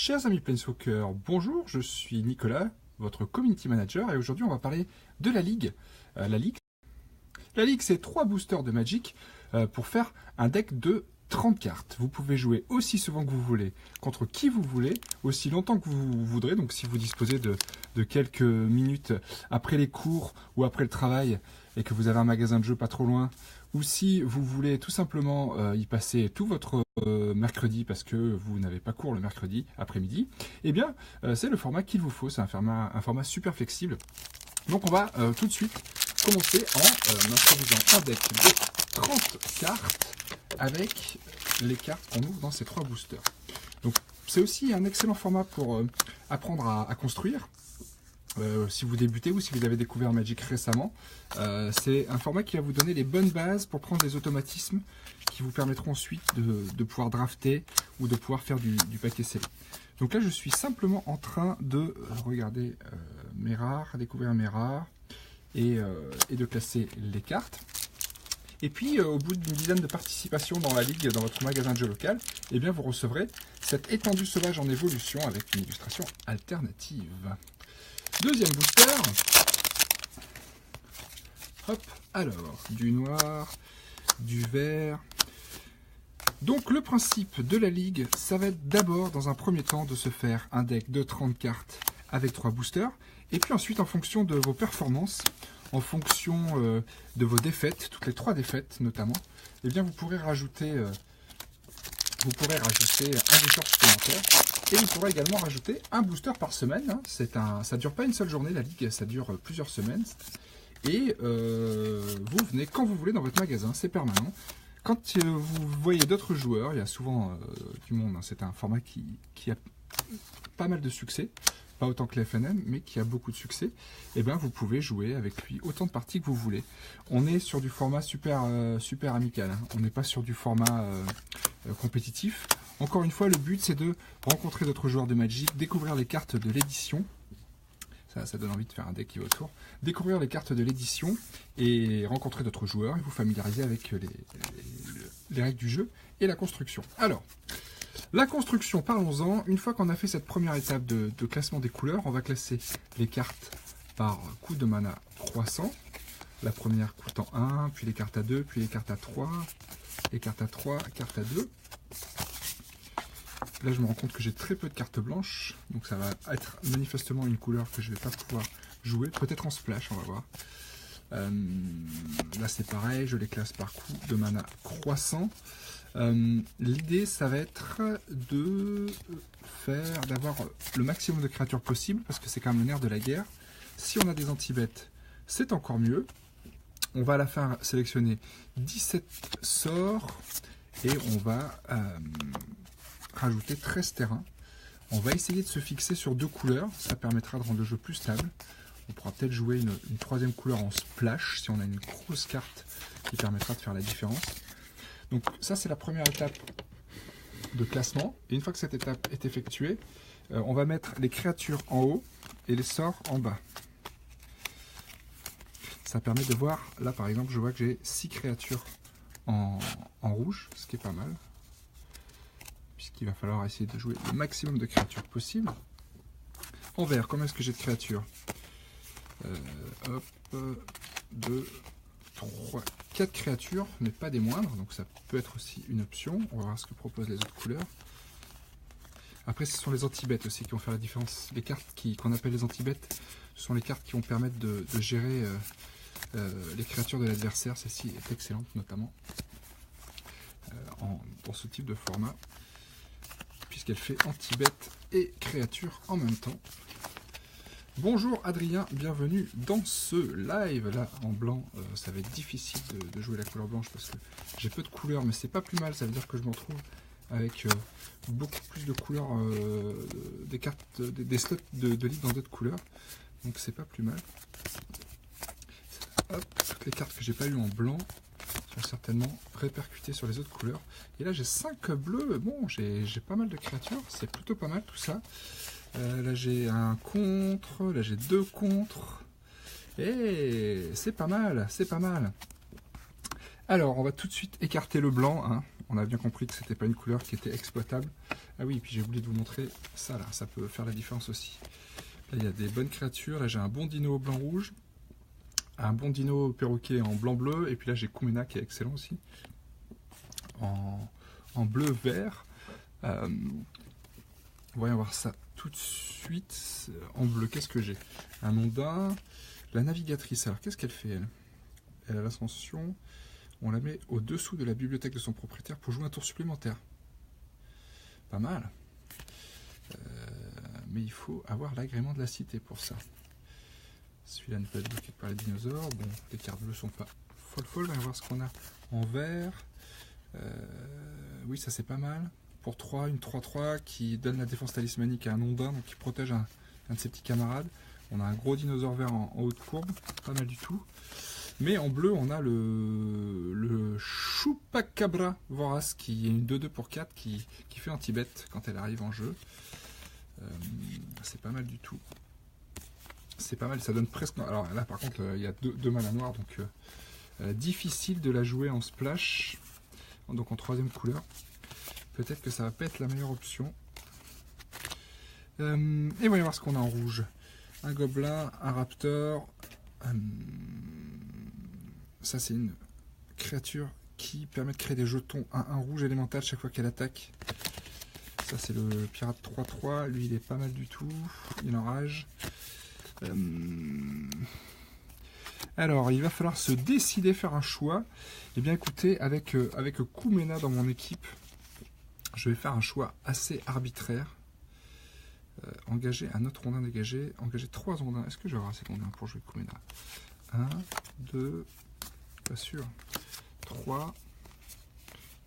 Chers amis Planeswalker, bonjour, je suis Nicolas, votre Community Manager, et aujourd'hui on va parler de la Ligue. La Ligue, c'est 3 boosters de Magic pour faire un deck de 30 cartes. Vous pouvez jouer aussi souvent que vous voulez, contre qui vous voulez, aussi longtemps que vous voudrez. Donc si vous disposez de quelques minutes après les cours ou après le travail et que vous avez un magasin de jeux pas trop loin, ou si vous voulez tout simplement y passer tout votre mercredi parce que vous n'avez pas cours le mercredi après-midi, eh bien c'est le format qu'il vous faut. C'est un format super flexible. Donc on va tout de suite commencer en introduisant un deck de 30 cartes avec les cartes qu'on ouvre dans ces 3 boosters. Donc c'est aussi un excellent format pour apprendre à construire. Si vous débutez ou si vous avez découvert Magic récemment, c'est un format qui va vous donner les bonnes bases pour prendre des automatismes qui vous permettront ensuite de pouvoir drafter ou de pouvoir faire du paquet scellé. Donc là je suis simplement en train de regarder mes rares, découvrir mes rares et de classer les cartes. Et puis au bout d'une dizaine de participations dans la ligue, dans votre magasin de jeux local, eh bien vous recevrez cette étendue sauvage en évolution avec une illustration alternative. Deuxième booster. Hop, alors, du noir, du vert. Donc le principe de la ligue, ça va être d'abord, dans un premier temps, de se faire un deck de 30 cartes avec 3 boosters. Et puis ensuite, en fonction de vos performances, en fonction de vos défaites, toutes les 3 défaites notamment, eh bien vous pourrez rajouter un booster supplémentaire. Et vous pourrez également rajouter un booster par semaine. Ça ne dure pas une seule journée, la ligue, ça dure plusieurs semaines. Et vous venez quand vous voulez dans votre magasin, c'est permanent. Quand vous voyez d'autres joueurs, il y a souvent du monde, c'est un format qui a pas mal de succès. Pas autant que la FNM, mais qui a beaucoup de succès, et bien vous pouvez jouer avec lui autant de parties que vous voulez. On est sur du format super amical, on n'est pas sur du format compétitif. Encore une fois, le but c'est de rencontrer d'autres joueurs de Magic, découvrir les cartes de l'édition. Ça donne envie de faire un deck qui va autour. Découvrir les cartes de l'édition et rencontrer d'autres joueurs et vous familiariser avec les règles du jeu et la construction. Alors, la construction, parlons-en. Une fois qu'on a fait cette première étape de classement des couleurs, on va classer les cartes par coût de mana croissant. La première coûtant 1, puis les cartes à 2, puis les cartes à 3, les cartes à 3, cartes à 2. Là, je me rends compte que j'ai très peu de cartes blanches, donc ça va être manifestement une couleur que je ne vais pas pouvoir jouer. Peut-être en splash, on va voir. Là, c'est pareil, je les classe par coût de mana croissant. L'idée, ça va être d'avoir le maximum de créatures possible, parce que c'est quand même le nerf de la guerre. Si on a des anti-bêtes, c'est encore mieux. On va à la fin sélectionner 17 sorts, et on va rajouter 13 terrains. On va essayer de se fixer sur 2 couleurs, ça permettra de rendre le jeu plus stable. On pourra peut-être jouer une 3e couleur en splash, si on a une grosse carte qui permettra de faire la différence. Donc ça c'est la première étape de classement, et une fois que cette étape est effectuée, on va mettre les créatures en haut et les sorts en bas. Ça permet de voir, là par exemple je vois que j'ai 6 créatures en rouge, ce qui est pas mal, puisqu'il va falloir essayer de jouer le maximum de créatures possible. En vert, combien est-ce que j'ai de créatures? Hop, 2, 3, 4 créatures, mais pas des moindres, donc ça peut être aussi une option. On va voir ce que proposent les autres couleurs. Après, ce sont les anti-bêtes aussi qui vont faire la différence. Les cartes qu'on appelle les anti-bêtes, ce sont les cartes qui vont permettre de gérer les créatures de l'adversaire. Celle-ci est excellente, notamment dans ce type de format, puisqu'elle fait anti-bêtes et créatures en même temps. Bonjour Adrien, bienvenue dans ce live. Là en blanc, ça va être difficile de jouer la couleur blanche parce que j'ai peu de couleurs, mais c'est pas plus mal, ça veut dire que je me retrouve avec beaucoup plus de couleurs, des cartes, des slots de ligue dans d'autres couleurs, donc c'est pas plus mal. Hop, toutes les cartes que j'ai pas eues en blanc sont certainement répercutées sur les autres couleurs. Et là j'ai 5 bleus, bon j'ai pas mal de créatures, c'est plutôt pas mal tout ça. Là j'ai un contre, là j'ai 2 contre, et c'est pas mal, c'est pas mal. Alors on va tout de suite écarter le blanc, hein. On a bien compris que c'était pas une couleur qui était exploitable. Ah oui, puis j'ai oublié de vous montrer ça là, ça peut faire la différence aussi. Là, il y a des bonnes créatures. Là, j'ai un bon dino blanc-rouge, un bon dino perroquet en blanc-bleu, et puis là, j'ai Kumena qui est excellent aussi, en bleu-vert. Voyons voir ça tout de suite. En bleu, qu'est-ce que j'ai? Un ondin, la navigatrice. Alors, qu'est-ce qu'elle fait, elle? Elle a l'ascension. On la met au-dessous de la bibliothèque de son propriétaire pour jouer un tour supplémentaire. Pas mal. Mais il faut avoir l'agrément de la cité pour ça. Celui-là ne peut être bloqué que par les dinosaures. Bon, les cartes bleues sont pas folles. On va voir ce qu'on a en vert. Oui, ça c'est pas mal. Pour 3, une 3-3 qui donne la défense talismanique à un ondin, donc qui protège un de ses petits camarades. On a un gros dinosaure vert en haut de courbe, pas mal du tout. Mais en bleu, on a le Chupacabra Vorace, qui est une 2-2 pour 4, qui fait anti-bet quand elle arrive en jeu. C'est pas mal du tout. C'est pas mal, ça donne presque... Alors là, par contre, il y a deux mana noirs, donc difficile de la jouer en splash. Donc en troisième couleur. Peut-être que ça va pas être la meilleure option. Et voyons voir ce qu'on a en rouge. Un gobelin, un raptor. Ça, c'est une créature qui permet de créer des jetons 1-1 rouge élémental chaque fois qu'elle attaque. Ça, c'est le pirate 3-3. Lui, il est pas mal du tout. Il enrage. Alors, il va falloir se décider, faire un choix. Eh bien, écoutez, avec Kumena dans mon équipe, je vais faire un choix assez arbitraire. Engager un autre rondin dégagé. Engager 3 rondins. Est-ce que j'aurai assez de rondins pour jouer Kumena? 1, 2, pas sûr. 3,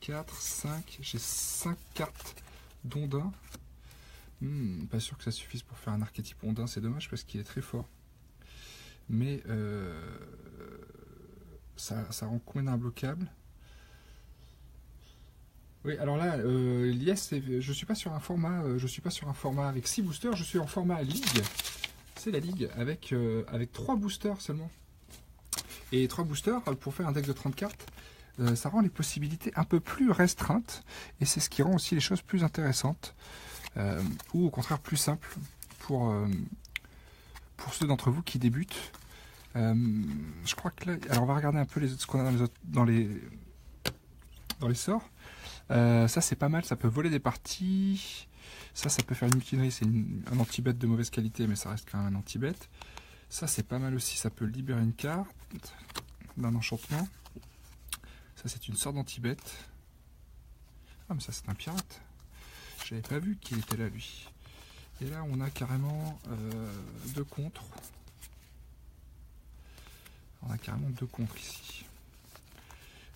4, 5. J'ai 5 cartes d'ondin. Pas sûr que ça suffise pour faire un archétype ondin. C'est dommage parce qu'il est très fort. Mais ça rend Kumena imbloquable. Oui, alors là, yes, je suis pas sur un format, avec 6 boosters, je suis en format ligue. C'est la ligue avec 3 boosters seulement. Et 3 boosters pour faire un deck de 30 cartes, ça rend les possibilités un peu plus restreintes et c'est ce qui rend aussi les choses plus intéressantes ou au contraire plus simples pour ceux d'entre vous qui débutent. Je crois que là, alors on va regarder un peu ce qu'on a dans les sorts. Ça c'est pas mal, ça peut voler des parties. Ça peut faire une mutinerie, c'est un anti-bet de mauvaise qualité, mais ça reste quand même un anti-bet. Ça c'est pas mal aussi, ça peut libérer une carte d'un enchantement. Ça c'est une sorte d'anti-bet. Ah mais ça c'est un pirate. J'avais pas vu qu'il était là lui. Et là on a carrément 2 contres. On a carrément 2 contres ici.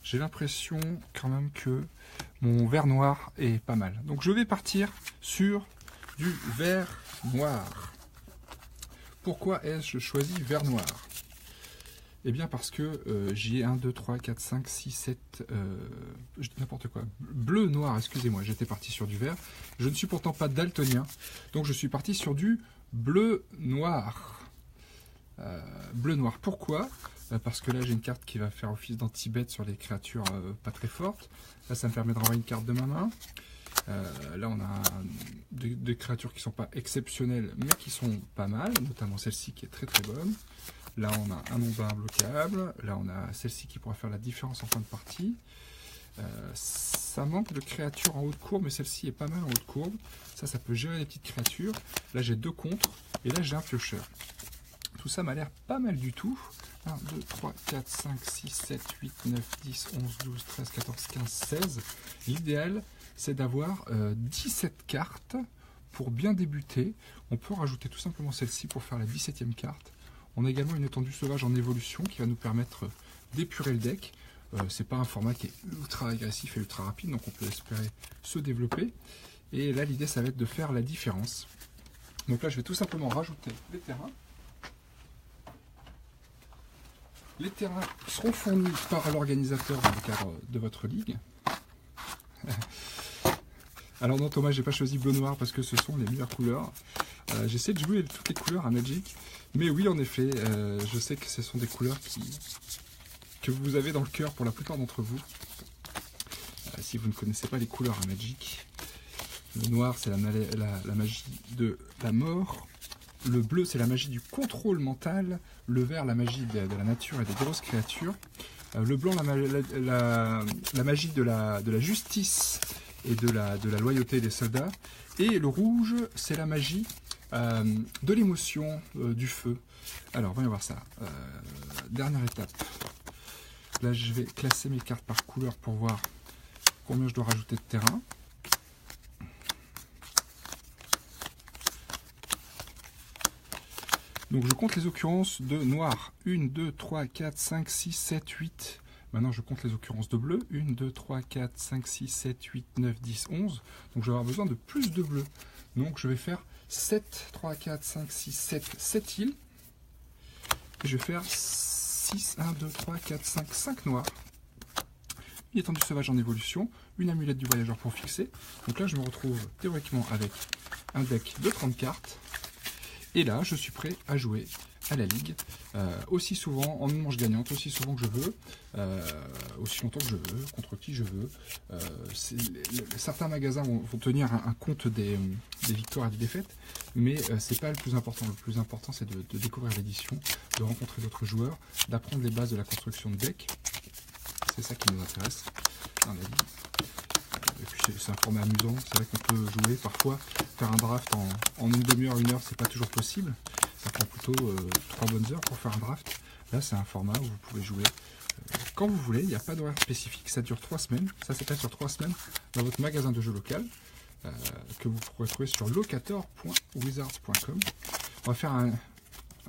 J'ai l'impression quand même que mon vert noir est pas mal. Donc je vais partir sur du vert noir. Pourquoi ai-je choisi vert noir? Eh bien parce que j'y ai 1, 2, 3, 4, 5, 6, 7... je dis n'importe quoi. Bleu noir, excusez-moi, j'étais parti sur du vert. Je ne suis pourtant pas daltonien. Donc je suis parti sur du bleu noir. Bleu noir, pourquoi? Parce que là j'ai une carte qui va faire office d'anti-bet sur les créatures pas très fortes. Là ça me permet de renvoyer une carte de ma main. Là on a des créatures qui sont pas exceptionnelles mais qui sont pas mal, notamment celle-ci qui est très très bonne. Là on a un ondin bloquable, là on a celle-ci qui pourra faire la différence en fin de partie. Ça manque de créatures en haut de courbe, mais celle-ci est pas mal en haut de courbe. Ça peut gérer les petites créatures. Là j'ai 2 contres et là j'ai un piocheur. Tout ça m'a l'air pas mal du tout. 1, 2, 3, 4, 5, 6, 7, 8, 9, 10, 11, 12, 13, 14, 15, 16. L'idéal, c'est d'avoir 17 cartes pour bien débuter. On peut rajouter tout simplement celle-ci pour faire la 17e carte. On a également une étendue sauvage en évolution qui va nous permettre d'épurer le deck. C'est pas un format qui est ultra agressif et ultra rapide, donc on peut espérer se développer. Et là, l'idée, ça va être de faire la différence. Donc là, je vais tout simplement rajouter les terrains. Les terrains seront fournis par l'organisateur dans le cadre de votre ligue. Alors non Thomas, j'ai pas choisi bleu-noir parce que ce sont les meilleures couleurs. J'essaie de jouer toutes les couleurs à Magic. Mais oui, en effet, je sais que ce sont des couleurs que vous avez dans le cœur pour la plupart d'entre vous. Si vous ne connaissez pas les couleurs à Magic. Le noir, c'est la magie de la mort. Le bleu, c'est la magie du contrôle mental. Le vert, la magie de la nature et des grosses créatures. Le blanc, la magie de la justice et de la loyauté des soldats. Et le rouge, c'est la magie de l'émotion, du feu. Alors, voyons voir ça. Dernière étape. Là, je vais classer mes cartes par couleur pour voir combien je dois rajouter de terrain. Donc je compte les occurrences de noir. 1, 2, 3, 4, 5, 6, 7, 8. Maintenant je compte les occurrences de bleu. 1, 2, 3, 4, 5, 6, 7, 8, 9, 10, 11. Donc je vais avoir besoin de plus de bleu. Donc je vais faire 7, 3, 4, 5, 6, 7, 7 îles. Et je vais faire 6, 1, 2, 3, 4, 5, 5 noirs. Une étendue sauvage en évolution. Une amulette du voyageur pour fixer. Donc là je me retrouve théoriquement avec un deck de 30 cartes. Et là, je suis prêt à jouer à la ligue, aussi souvent, en une manche gagnante, aussi souvent que je veux, aussi longtemps que je veux, contre qui je veux. Certains magasins vont tenir un compte des victoires et des défaites, mais c'est pas le plus important. Le plus important, c'est de découvrir l'édition, de rencontrer d'autres joueurs, d'apprendre les bases de la construction de deck. C'est ça qui nous intéresse dans la ligue. Et puis c'est un format amusant, c'est vrai qu'on peut jouer parfois, faire un draft en une demi-heure, 1 heure, c'est pas toujours possible. Ça prend plutôt 3 bonnes heures pour faire un draft. Là c'est un format où vous pouvez jouer quand vous voulez, il n'y a pas d'horaire spécifique, ça dure 3 semaines, ça s'étale sur 3 semaines dans votre magasin de jeux local, que vous pourrez trouver sur locator.wizards.com. On va faire une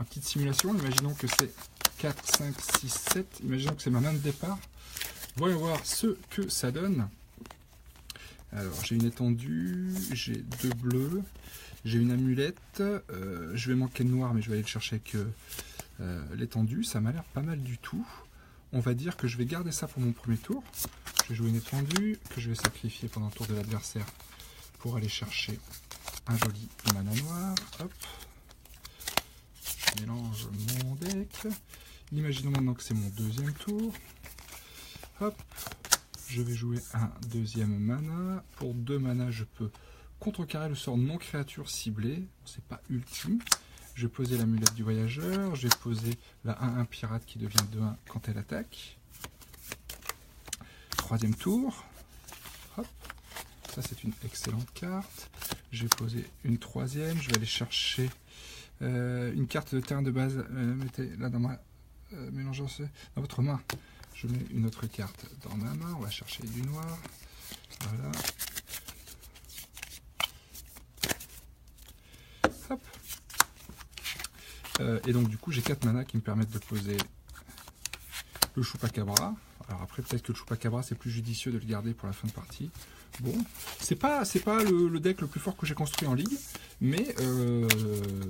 petite simulation, imaginons que c'est 4, 5, 6, 7, imaginons que c'est ma main de départ. Voyons voir ce que ça donne. Alors, j'ai une étendue, j'ai 2 bleus, j'ai une amulette, je vais manquer de noir, mais je vais aller le chercher avec l'étendue, ça m'a l'air pas mal du tout. On va dire que je vais garder ça pour mon premier tour. Je vais jouer une étendue, que je vais sacrifier pendant le tour de l'adversaire pour aller chercher un joli mana noir. Hop, je mélange mon deck. Imaginons maintenant que c'est mon deuxième tour. Hop. Je vais jouer un deuxième mana. Pour 2 mana, je peux contrecarrer le sort non créature ciblée. C'est pas ultime. Je vais poser l'amulette du voyageur. Je vais poser la 1-1 pirate qui devient 2-1 quand elle attaque. 3e tour. Hop. Ça, c'est une excellente carte. Je vais poser une 3e. Je vais aller chercher une carte de terrain de base. Mettez-la dans ma... mélangez dans votre main. Je mets une autre carte dans ma main, on va chercher du noir, voilà. Hop. Et donc du coup j'ai 4 manas qui me permettent de poser le Chupacabra. Alors après peut-être que le Chupacabra c'est plus judicieux de le garder pour la fin de partie. Bon, c'est pas le deck le plus fort que j'ai construit en ligue, mais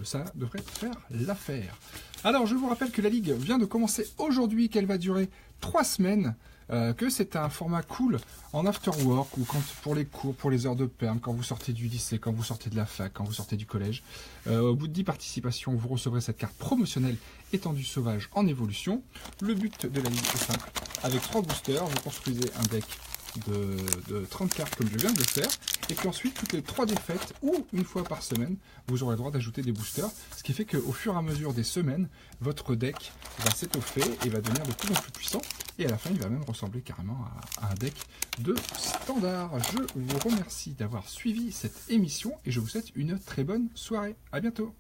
ça devrait faire l'affaire. Alors je vous rappelle que la ligue vient de commencer aujourd'hui, qu'elle va durer 3 semaines, que c'est un format cool en after work ou pour les cours, pour les heures de perm, quand vous sortez du lycée, quand vous sortez de la fac, quand vous sortez du collège. Au bout de 10 participations, vous recevrez cette carte promotionnelle étendue sauvage en évolution. Le but de la ligue est simple. Avec 3 boosters, vous construisez un deck de 30 cartes comme je viens de le faire, et puis ensuite toutes les 3 défaites ou une fois par semaine vous aurez le droit d'ajouter des boosters, ce qui fait qu'au fur et à mesure des semaines votre deck va s'étoffer et va devenir de plus en plus puissant, et à la fin il va même ressembler carrément à un deck de standard. Je vous remercie d'avoir suivi cette émission et je vous souhaite une très bonne soirée. À bientôt.